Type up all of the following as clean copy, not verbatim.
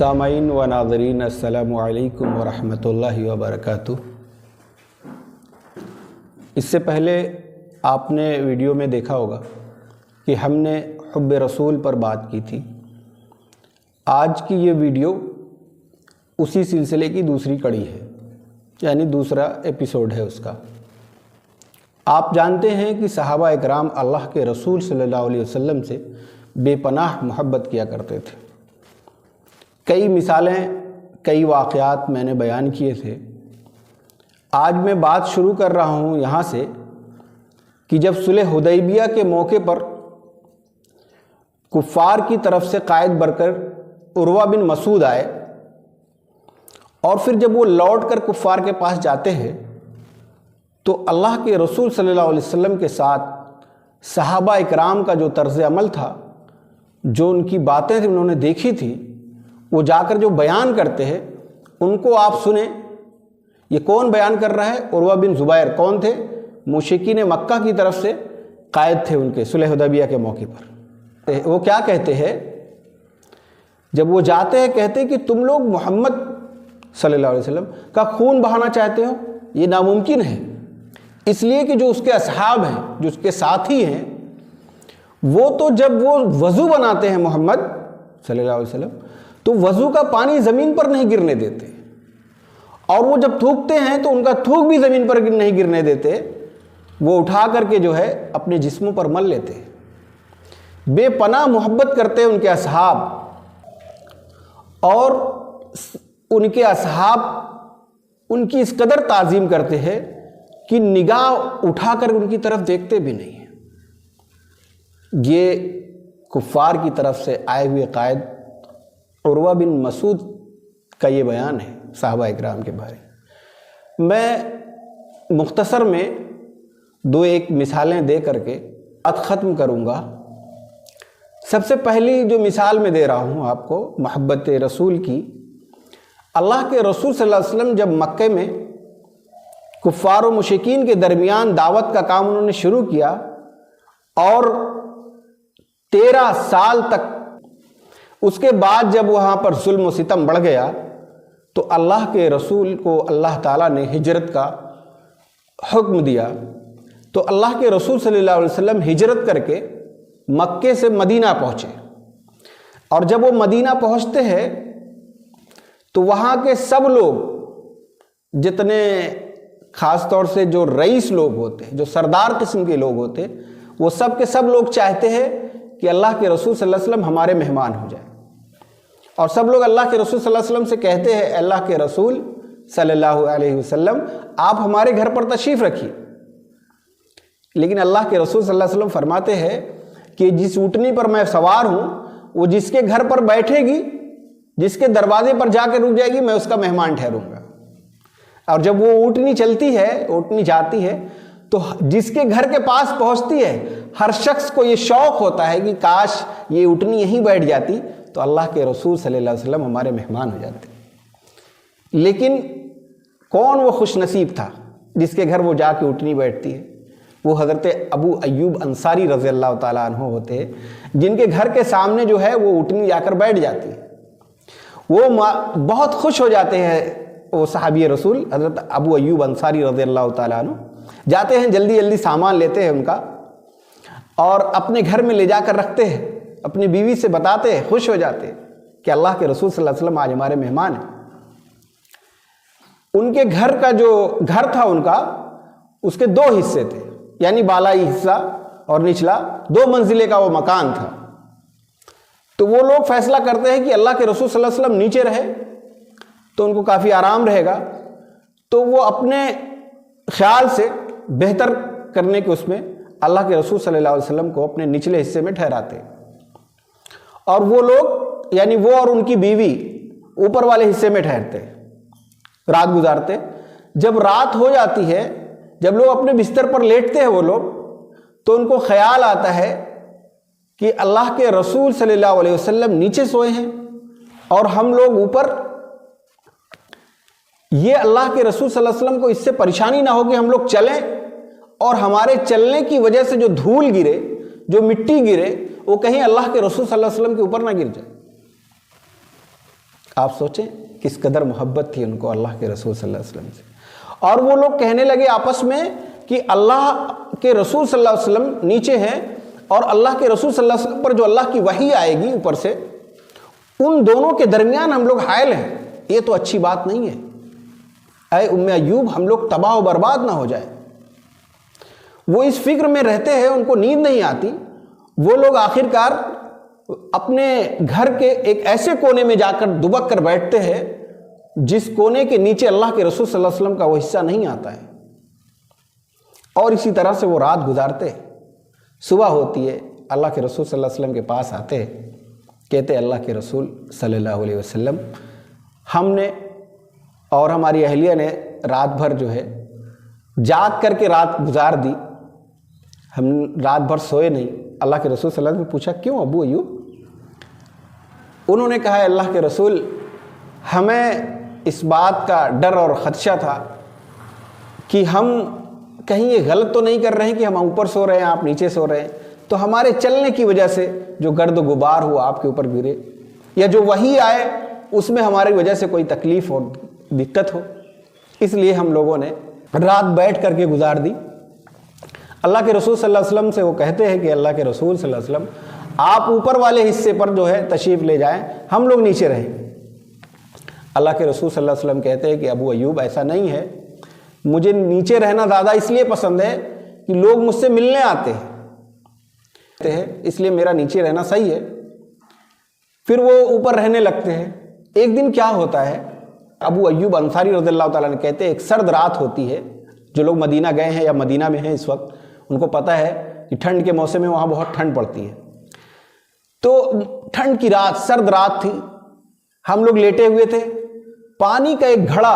سامعین و ناظرین السلام علیکم ورحمۃ اللہ وبرکاتہ۔ اس سے پہلے آپ نے ویڈیو میں دیکھا ہوگا کہ ہم نے حب رسول پر بات کی تھی۔ آج کی یہ ویڈیو اسی سلسلے کی دوسری کڑی ہے، یعنی دوسرا ایپیسوڈ ہے اس کا۔ آپ جانتے ہیں کہ صحابہ اکرام اللہ کے رسول صلی اللہ علیہ وسلم سے بے پناہ محبت کیا کرتے تھے۔ کئی مثالیں، کئی واقعات میں نے بیان کیے تھے۔ آج میں بات شروع کر رہا ہوں یہاں سے کہ جب صلح حدیبیہ کے موقع پر کفار کی طرف سے قائد بن کر عروہ بن مسعود آئے، اور پھر جب وہ لوٹ کر کفار کے پاس جاتے ہیں تو اللہ کے رسول صلی اللہ علیہ وسلم کے ساتھ صحابہ اکرام کا جو طرز عمل تھا، جو ان کی باتیں تھیں انہوں نے دیکھی تھی، وہ جا کر جو بیان کرتے ہیں ان کو آپ سنیں۔ یہ کون بیان کر رہا ہے؟ عروہ بن زبیر۔ کون تھے؟ مشرکین مکہ کی طرف سے قائد تھے ان کے صلح حدیبیہ کے موقع پر۔ وہ کیا کہتے ہیں جب وہ جاتے ہیں؟ کہتے ہیں کہ تم لوگ محمد صلی اللہ علیہ وسلم کا خون بہانا چاہتے ہو، یہ ناممکن ہے، اس لیے کہ جو اس کے اصحاب ہیں، جو اس کے ساتھی ہیں، وہ تو جب وہ وضو بناتے ہیں محمد صلی اللہ علیہ وسلم تو وضو کا پانی زمین پر نہیں گرنے دیتے، اور وہ جب تھوکتے ہیں تو ان کا تھوک بھی زمین پر نہیں گرنے دیتے، وہ اٹھا کر کے جو ہے اپنے جسموں پر مل لیتے ہیں۔ بے پناہ محبت کرتے ہیں ان کے اصحاب، اور ان کے اصحاب ان کی اس قدر تعظیم کرتے ہیں کہ نگاہ اٹھا کر ان کی طرف دیکھتے بھی نہیں ہیں۔ یہ کفار کی طرف سے آئے ہوئے قائد عروہ بن مسعود کا یہ بیان ہے صحابہ اکرام کے بارے میں مختصر میں دو ایک مثالیں دے کر کے بات ختم کروں گا۔ سب سے پہلی جو مثال میں دے رہا ہوں آپ کو محبت رسول کی، اللہ کے رسول صلی اللہ علیہ وسلم جب مکے میں کفار و مشرکین کے درمیان دعوت کا کام انہوں نے شروع کیا، اور 13 سال تک، اس کے بعد جب وہاں پر ظلم و ستم بڑھ گیا تو اللہ کے رسول کو اللہ تعالیٰ نے ہجرت کا حکم دیا۔ تو اللہ کے رسول صلی اللہ علیہ وسلم ہجرت کر کے مکے سے مدینہ پہنچے، اور جب وہ مدینہ پہنچتے ہیں تو وہاں کے سب لوگ، جتنے خاص طور سے جو رئیس لوگ ہوتے ہیں، جو سردار قسم کے لوگ ہوتے ہیں، وہ سب کے سب لوگ چاہتے ہیں کہ اللہ کے رسول صلی اللہ علیہ وسلم ہمارے مہمان ہو جائیں، اور سب لوگ اللہ کے رسول صلی اللہ علیہ وسلم سے کہتے ہیں اللہ کے رسول صلی اللہ علیہ وسلم آپ ہمارے گھر پر تشریف رکھیے۔ لیکن اللہ کے رسول صلی اللہ علیہ وسلم فرماتے ہیں کہ جس اونٹنی پر میں سوار ہوں، وہ جس کے گھر پر بیٹھے گی، جس کے دروازے پر جا کے رک جائے گی، میں اس کا مہمان ٹھہروں گا۔ اور جب وہ اونٹنی چلتی ہے، اونٹنی جاتی ہے، تو جس کے گھر کے پاس پہنچتی ہے ہر شخص کو یہ شوق ہوتا ہے کہ کاش یہ اونٹنی یہیں بیٹھ جاتی تو اللہ کے رسول صلی اللہ علیہ وسلم ہمارے مہمان ہو جاتے۔ لیکن کون وہ خوش نصیب تھا جس کے گھر وہ جا کے اونٹنی بیٹھتی ہے؟ وہ حضرت ابو ایوب انصاری رضی اللہ تعالیٰ عنہ ہوتے ہیں، جن کے گھر کے سامنے جو ہے وہ اونٹنی جا کر بیٹھ جاتی ہے۔ وہ بہت خوش ہو جاتے ہیں، وہ صحابی رسول حضرت ابو ایوب انصاری رضی اللہ تعالیٰ عنہ جاتے ہیں، جلدی جلدی سامان لیتے ہیں ان کا، اور اپنے گھر میں لے جا کر رکھتے ہیں، اپنی بیوی سے بتاتے ہیں، خوش ہو جاتے ہیں کہ اللہ کے رسول صلی اللہ علیہ وسلم آج ہمارے مہمان ہیں۔ ان کے گھر کا جو گھر تھا ان کا، اس کے 2 حصے تھے، یعنی بالائی حصہ اور نچلا 2 منزلے کا وہ مکان تھا۔ تو وہ لوگ فیصلہ کرتے ہیں کہ اللہ کے رسول صلی اللہ علیہ وسلم نیچے رہے تو ان کو کافی آرام رہے گا، تو وہ اپنے خیال سے بہتر کرنے کے اس میں اللہ کے رسول صلی اللہ علیہ وسلم کو اپنے نچلے حصے میں ٹھہراتے، اور وہ لوگ یعنی وہ اور ان کی بیوی اوپر والے حصے میں ٹھہرتے، رات گزارتے۔ جب رات ہو جاتی ہے، جب لوگ اپنے بستر پر لیٹتے ہیں وہ لوگ، تو ان کو خیال آتا ہے کہ اللہ کے رسول صلی اللہ علیہ وسلم نیچے سوئے ہیں اور ہم لوگ اوپر، یہ اللہ کے رسول صلی اللہ علیہ وسلم کو اس سے پریشانی نہ ہو کہ ہم لوگ چلیں اور ہمارے چلنے کی وجہ سے جو دھول گرے، جو مٹی گرے، وہ کہیں اللہ کے رسول صلی اللہ علیہ وسلم کے اوپر نہ گر جائے۔ آپ سوچیں کس قدر محبت تھی ان کو اللہ کے رسول صلی اللہ علیہ وسلم سے. اور وہ لوگ کہنے لگے آپس میں کہ اللہ کے رسول صلی اللہ علیہ وسلم نیچے ہیں اور اللہ کے رسول صلی اللہ علیہ وسلم پر جو اللہ کی وحی آئے گی اوپر سے، ان دونوں کے درمیان ہم لوگ حائل ہیں. یہ تو اچھی بات نہیں ہے. اے ام ایوب، ہم لوگ تباہ و برباد نہ ہو جائیں. وہ اس فکر میں رہتے ہیں، ان کو نیند نہیں آتی. وہ لوگ آخرکار اپنے گھر کے ایک ایسے کونے میں جا کر دبک کر بیٹھتے ہیں جس کونے کے نیچے اللہ کے رسول صلی اللہ علیہ وسلم کا وہ حصہ نہیں آتا ہے، اور اسی طرح سے وہ رات گزارتے ہیں. صبح ہوتی ہے، اللہ کے رسول صلی اللہ علیہ وسلم کے پاس آتے ہیں، کہتے اللہ کے رسول صلی اللہ علیہ وسلم، ہم نے اور ہماری اہلیہ نے رات بھر جو ہے جاگ کر کے رات گزار دی، ہم رات بھر سوئے نہیں. اللہ کے رسول صلی اللہ علیہ وسلم نے پوچھا کیوں ابو ایوب؟ انہوں نے کہا اللہ کے رسول، ہمیں اس بات کا ڈر اور خدشہ تھا کہ ہم کہیں یہ غلط تو نہیں کر رہے ہیں کہ ہم اوپر سو رہے ہیں آپ نیچے سو رہے ہیں، تو ہمارے چلنے کی وجہ سے جو گرد و غبار ہوا آپ کے اوپر گرے، یا جو وحی آئے اس میں ہماری وجہ سے کوئی تکلیف اور دقت ہو، اس لیے ہم لوگوں نے رات بیٹھ کر کے گزار دی. اللہ کے رسول صلی اللہ علیہ وسلم سے وہ کہتے ہیں کہ اللہ کے رسول صلی اللہ علیہ وسلم، آپ اوپر والے حصے پر جو ہے تشریف لے جائیں، ہم لوگ نیچے رہیں. اللہ کے رسول صلی اللہ علیہ وسلم کہتے ہیں کہ ابو ایوب ایسا نہیں ہے، مجھے نیچے رہنا زیادہ اس لیے پسند ہے کہ لوگ مجھ سے ملنے آتے ہیں، اس لیے میرا نیچے رہنا صحیح ہے. پھر وہ اوپر رہنے لگتے ہیں. ایک دن کیا ہوتا ہے، ابو ایوب انصاری رضی اللہ تعالیٰ نے کہتے ہیں ایک سرد رات ہوتی ہے. جو لوگ مدینہ گئے ہیں یا مدینہ میں ہیں اس وقت، ان کو پتہ ہے کہ ٹھنڈ کے موسم میں وہاں بہت ٹھنڈ پڑتی ہے. تو ٹھنڈ کی رات، سرد رات تھی، ہم لوگ لیٹے ہوئے تھے. پانی کا ایک گھڑا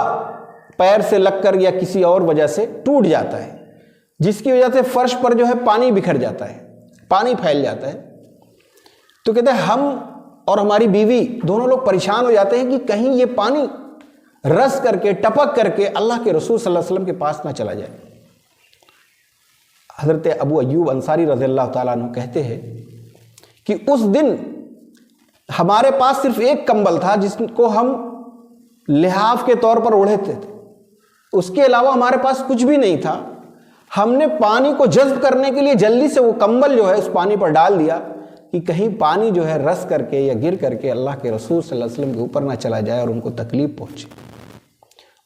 پیر سے لگ کر یا کسی اور وجہ سے ٹوٹ جاتا ہے، جس کی وجہ سے فرش پر جو ہے پانی بکھر جاتا ہے، پانی پھیل جاتا ہے. تو کہتے ہیں ہم اور ہماری بیوی دونوں لوگ پریشان ہو جاتے ہیں کہ کہیں یہ پانی رس کر کے ٹپک کر کے اللہ کے رسول صلی اللہ علیہ وسلم کے پاس نہ چلا جائے. حضرت ابو ایوب انصاری رضی اللہ تعالیٰ عنہ کہتے ہیں کہ اس دن ہمارے پاس صرف ایک کمبل تھا جس کو ہم لحاف کے طور پر اوڑھے تھے، اس کے علاوہ ہمارے پاس کچھ بھی نہیں تھا. ہم نے پانی کو جذب کرنے کے لیے جلدی سے وہ کمبل جو ہے اس پانی پر ڈال دیا کہ کہیں پانی جو ہے رس کر کے یا گر کر کے اللہ کے رسول صلی اللہ علیہ وسلم کے اوپر نہ چلا جائے اور ان کو تکلیف پہنچے.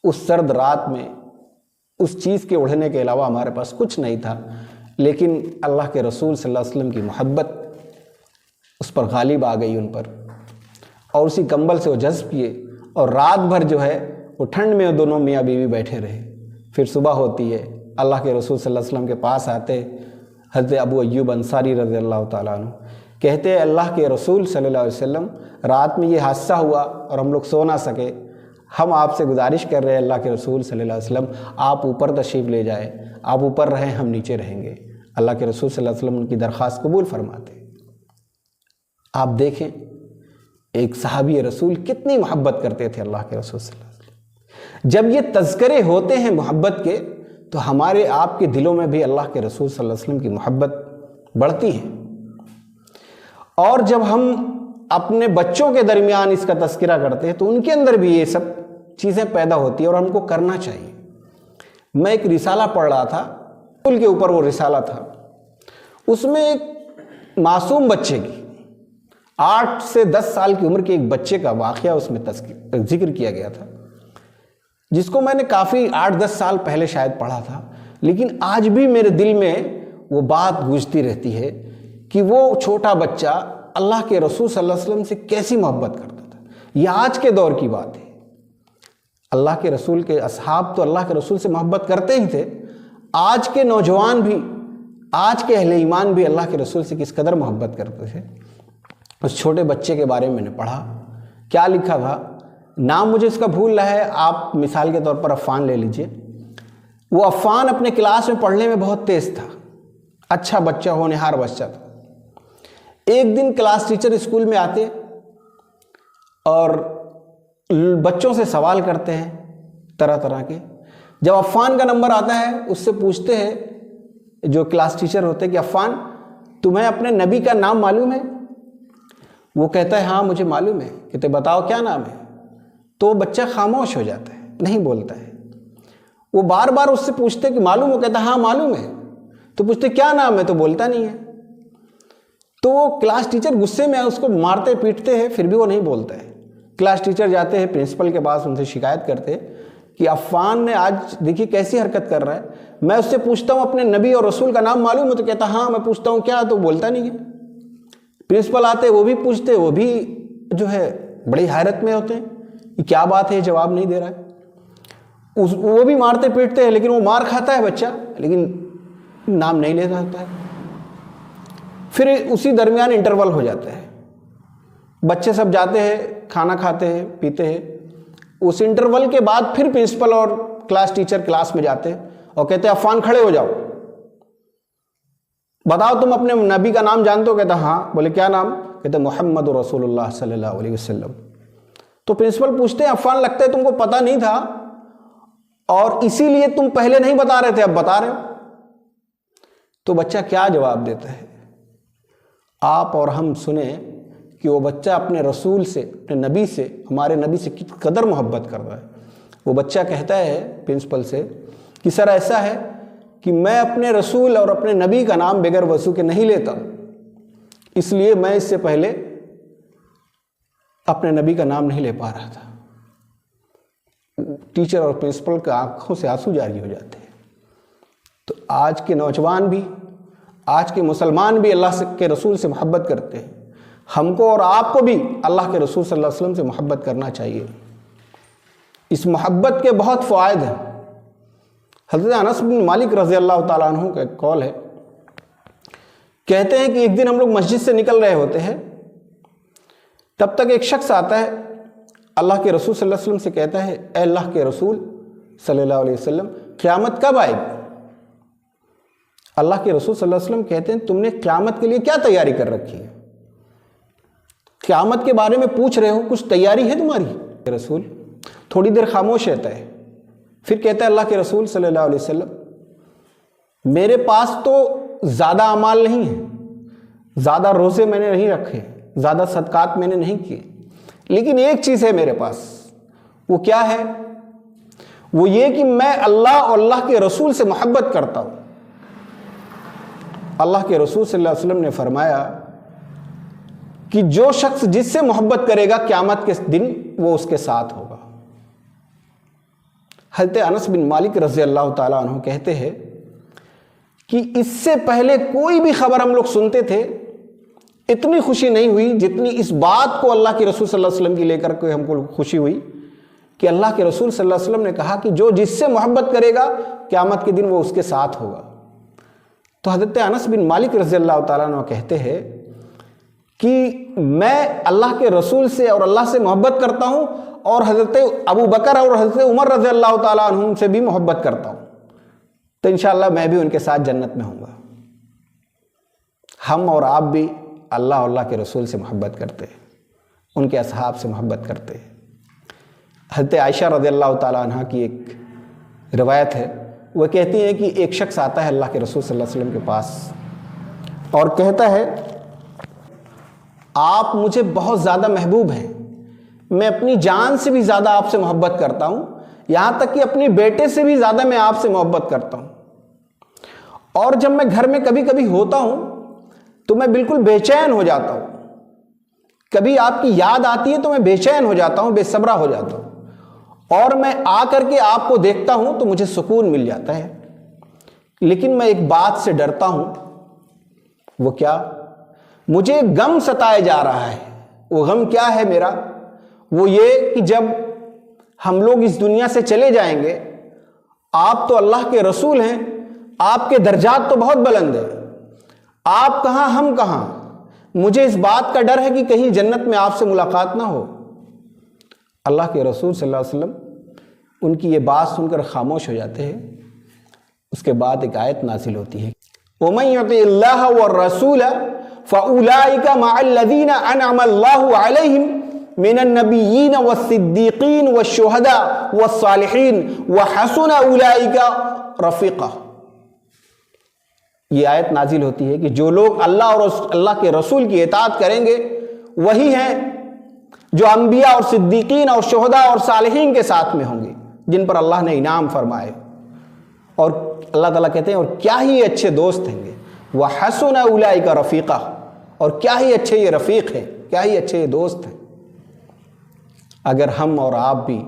اس سرد رات میں اس چیز کے اڑھنے کے علاوہ ہمارے پاس کچھ نہیں تھا، لیکن اللہ کے رسول صلی اللہ علیہ وسلم کی محبت اس پر غالب آ گئی ان پر، اور اسی کمبل سے وہ جذب کیے اور رات بھر جو ہے وہ ٹھنڈ میں دونوں میاں بیوی بیٹھے رہے. پھر صبح ہوتی ہے، اللہ کے رسول صلی اللہ علیہ وسلم کے پاس آتے حضرت ابو ایوب انصاری رضی اللہ تعالیٰ عنہ، کہتے ہیں اللہ کے رسول صلی اللہ علیہ وسلم رات میں یہ حادثہ ہوا اور ہم لوگ سو نہ سکے، ہم آپ سے گزارش کر رہے ہیں اللہ کے رسول صلی اللہ علیہ وسلم آپ اوپر تشریف لے جائیں، آپ اوپر رہیں ہم نیچے رہیں گے. اللہ کے رسول صلی اللہ علیہ وسلم ان کی درخواست قبول فرماتے. آپ دیکھیں ایک صحابی رسول کتنی محبت کرتے تھے اللہ کے رسول صلی اللہ علیہ وسلم. جب یہ تذکرے ہوتے ہیں محبت کے تو ہمارے آپ کے دلوں میں بھی اللہ کے رسول صلی اللہ علیہ وسلم کی محبت بڑھتی ہے. اور جب ہم اپنے بچوں کے درمیان اس کا تذکرہ کرتے ہیں تو ان کے اندر بھی یہ سب چیزیں پیدا ہوتی ہیں اور ہم کو کرنا چاہیے. میں ایک رسالہ پڑھ رہا تھا، کے اوپر وہ رسالہ تھا، اس میں ایک معصوم بچے کی 8 سے 10 سال کی عمر کے ایک بچے کا واقعہ اس میں ذکر کیا گیا تھا، جس کو میں نے کافی 8-10 سال پہلے شاید پڑھا تھا، لیکن آج بھی میرے دل میں وہ بات گونجتی رہتی ہے کہ وہ چھوٹا بچہ اللہ کے رسول صلی اللہ علیہ وسلم سے کیسی محبت کرتا تھا. یہ آج کے دور کی بات ہے. اللہ کے رسول کے اصحاب تو اللہ کے رسول سے محبت کرتے ہی تھے، آج کے نوجوان بھی، آج کے اہل ایمان بھی اللہ کے رسول سے کس قدر محبت کرتے تھے. اس چھوٹے بچے کے بارے میں میں نے پڑھا، کیا لکھا تھا، نام مجھے اس کا بھول رہا ہے، آپ مثال کے طور پر عفان لے لیجئے. وہ عفان اپنے کلاس میں پڑھنے میں بہت تیز تھا، اچھا بچہ، ہونہار بچہ تھا. ایک دن کلاس ٹیچر اسکول میں آتے اور بچوں سے سوال کرتے ہیں طرح طرح کے. جب عفان کا نمبر آتا ہے اس سے پوچھتے ہیں جو کلاس ٹیچر ہوتے ہیں کہ عفان تمہیں اپنے نبی کا نام معلوم ہے؟ وہ کہتا ہے ہاں مجھے معلوم ہے. کہتے بتاؤ کیا نام ہے؟ تو بچہ خاموش ہو جاتا ہے، نہیں بولتا ہے۔ وہ بار بار اس سے پوچھتے کہ معلوم ہو؟ کہتا ہاں معلوم ہے۔ تو پوچھتے کیا نام ہے؟ تو بولتا نہیں ہے۔ تو وہ کلاس ٹیچر غصے میں اس کو مارتے پیٹتے ہیں، پھر بھی وہ نہیں بولتا ہے۔ کلاس ٹیچر جاتے ہیں پرنسپل کے پاس، ان سے شکایت کرتے ہیں کہ عفان نے آج دیکھیے کیسی حرکت کر رہا ہے، میں اس سے پوچھتا ہوں اپنے نبی اور رسول کا نام معلوم ہے؟ تو کہتا ہاں میں پوچھتا ہوں کیا، تو بولتا نہیں ہے۔ پرنسپل آتے وہ بھی پوچھتے، وہ بھی جو ہے بڑی حیرت میں ہوتے ہیں کہ کیا بات ہے، جواب نہیں دے رہا ہے۔ وہ بھی مارتے پیٹتے ہیں، لیکن وہ مار کھاتا ہے بچہ، لیکن نام نہیں لیتا ہوتا ہے۔ پھر اسی درمیان انٹرول ہو جاتا ہے، بچے سب جاتے ہیں، کھانا کھاتے ہیں، پیتے ہیں۔ اس انٹرول کے بعد پھر پرنسپل اور کلاس ٹیچر کلاس میں جاتے ہیں اور کہتے ہیں عفان کھڑے ہو جاؤ، بتاؤ تم اپنے نبی کا نام جانتے ہو؟ کہتا ہاں۔ بولے کیا نام؟ کہتے محمد رسول اللہ صلی اللہ علیہ وسلم۔ تو پرنسپل پوچھتے ہیں عفان لگتا ہے تم کو پتہ نہیں تھا اور اسی لیے تم پہلے نہیں بتا رہے تھے، اب بتا رہے ہو؟ تو بچہ کیا جواب دیتا ہے؟ آپ اور ہم سنیں کہ وہ بچہ اپنے رسول سے، اپنے نبی سے، ہمارے نبی سے کس قدر محبت کر رہا ہے۔ وہ بچہ کہتا ہے پرنسپل سے کہ سر ایسا ہے کہ میں اپنے رسول اور اپنے نبی کا نام بغیر وضو کے نہیں لیتا، اس لیے میں اس سے پہلے اپنے نبی کا نام نہیں لے پا رہا تھا۔ ٹیچر اور پرنسپل کے آنکھوں سے آنسو جاری ہو جاتے ہیں۔ تو آج کے نوجوان بھی، آج کے مسلمان بھی اللہ کے رسول سے محبت کرتے ہیں۔ ہم کو اور آپ کو بھی اللہ کے رسول صلی اللہ علیہ وسلم سے محبت کرنا چاہیے۔ اس محبت کے بہت فوائد ہیں۔ حضرت انس بن مالک رضی اللہ تعالیٰ عنہ کا ایک قول ہے، کہتے ہیں کہ ایک دن ہم لوگ مسجد سے نکل رہے ہوتے ہیں، تب تک ایک شخص آتا ہے، اللہ کے رسول صلی اللہ علیہ وسلم سے کہتا ہے اے اللہ کے رسول صلی اللہ علیہ وسلم قیامت کب آئے گی؟ اللہ کے رسول صلی اللہ علیہ وسلم کہتے ہیں تم نے قیامت کے لیے کیا تیاری کر رکھی ہے؟ قیامت کے بارے میں پوچھ رہے ہو، کچھ تیاری ہے تمہاری؟ رسول تھوڑی دیر خاموش رہتا ہے، پھر کہتا ہے اللہ کے رسول صلی اللہ علیہ وسلم میرے پاس تو زیادہ اعمال نہیں ہیں، زیادہ روزے میں نے نہیں رکھے، زیادہ صدقات میں نے نہیں کیے، لیکن ایک چیز ہے میرے پاس۔ وہ کیا ہے؟ وہ یہ کہ میں اللہ اور اللہ کے رسول سے محبت کرتا ہوں۔ اللہ کے رسول صلی اللہ علیہ وسلم نے فرمایا کہ جو شخص جس سے محبت کرے گا قیامت کے دن وہ اس کے ساتھ ہوگا۔ حضرت انس بن مالک رضی اللہ تعالیٰ عنہ کہتے ہیں کہ اس سے پہلے کوئی بھی خبر ہم لوگ سنتے تھے، اتنی خوشی نہیں ہوئی جتنی اس بات کو اللہ کے رسول صلی اللہ علیہ وسلم کی لے کر کے ہم کو خوشی ہوئی کہ اللہ کے رسول صلی اللہ علیہ وسلم نے کہا کہ جو جس سے محبت کرے گا قیامت کے دن وہ اس کے ساتھ ہوگا۔ تو حضرت انس بن مالک رضی اللہ تعالیٰ عنہ کہتے ہیں کہ میں اللہ کے رسول سے اور اللہ سے محبت کرتا ہوں اور حضرت ابو بکر اور حضرت عمر رضی اللہ تعالیٰ عنہ سے بھی محبت کرتا ہوں، تو انشاءاللہ میں بھی ان کے ساتھ جنت میں ہوں گا۔ ہم اور آپ بھی اللہ اور اللہ کے رسول سے محبت کرتے ہیں، ان کے اصحاب سے محبت کرتے ہیں۔ حضرت عائشہ رضی اللہ تعالیٰ عنہ کی ایک روایت ہے، وہ کہتی ہیں کہ ایک شخص آتا ہے اللہ کے رسول صلی اللہ علیہ وسلم کے پاس اور کہتا ہے آپ مجھے بہت زیادہ محبوب ہیں، میں اپنی جان سے بھی زیادہ آپ سے محبت کرتا ہوں، یہاں تک کہ اپنے بیٹے سے بھی زیادہ میں آپ سے محبت کرتا ہوں، اور جب میں گھر میں کبھی کبھی ہوتا ہوں تو میں بالکل بے چین ہو جاتا ہوں، کبھی آپ کی یاد آتی ہے تو میں بے چین ہو جاتا ہوں، بے صبرا ہو جاتا ہوں، اور میں آ کر کے آپ کو دیکھتا ہوں تو مجھے سکون مل جاتا ہے، لیکن میں ایک بات سے ڈرتا ہوں۔ وہ کیا؟ مجھے غم ستائے جا رہا ہے۔ وہ غم کیا ہے میرا؟ وہ یہ کہ جب ہم لوگ اس دنیا سے چلے جائیں گے، آپ تو اللہ کے رسول ہیں، آپ کے درجات تو بہت بلند ہیں، آپ کہاں ہم کہاں، مجھے اس بات کا ڈر ہے کہ کہیں جنت میں آپ سے ملاقات نہ ہو۔ اللہ کے رسول صلی اللہ علیہ وسلم ان کی یہ بات سن کر خاموش ہو جاتے ہیں۔ اس کے بعد ایک آیت نازل ہوتی ہے، وَمَن يُطِعِ اللَّهَ وَالرَّسُولَ فَأُولَٰئِكَ مَعَ الَّذِينَ أَنْعَمَ اللَّهُ عَلَيْهِمْ مِنَ النَّبِيِّينَ وَالصِّدِّيقِينَ وَالشُّهَدَاءِ وَالصَّالِحِينَ وَحَسُنَ أُولَٰئِكَ رَفِيقًا۔ یہ آیت نازل ہوتی ہے کہ جو لوگ اللہ اور اللہ کے رسول کی اطاعت کریں گے وہی ہیں جو انبیاء اور صدیقین اور شہداء اور صالحین کے ساتھ میں ہوں گے، جن پر اللہ نے انعام فرمائے۔ اور اللہ تعالیٰ کہتے ہیں اور کیا ہی اچھے دوست ہیں گے، وَحَسُنَ أُولَئِكَ رَفِيقًا، اور کیا ہی اچھے یہ رفیق ہیں، کیا ہی اچھے یہ دوست ہیں۔ اگر ہم اور آپ بھی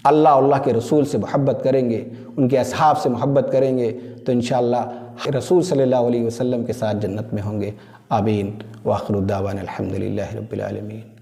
اللہ اور اللہ کے رسول سے محبت کریں گے، ان کے اصحاب سے محبت کریں گے، تو انشاءاللہ رسول صلی اللہ علیہ وسلم کے ساتھ جنت میں ہوں گے۔ آمین۔ وآخر الدعوانا الحمد للہ رب العالمین۔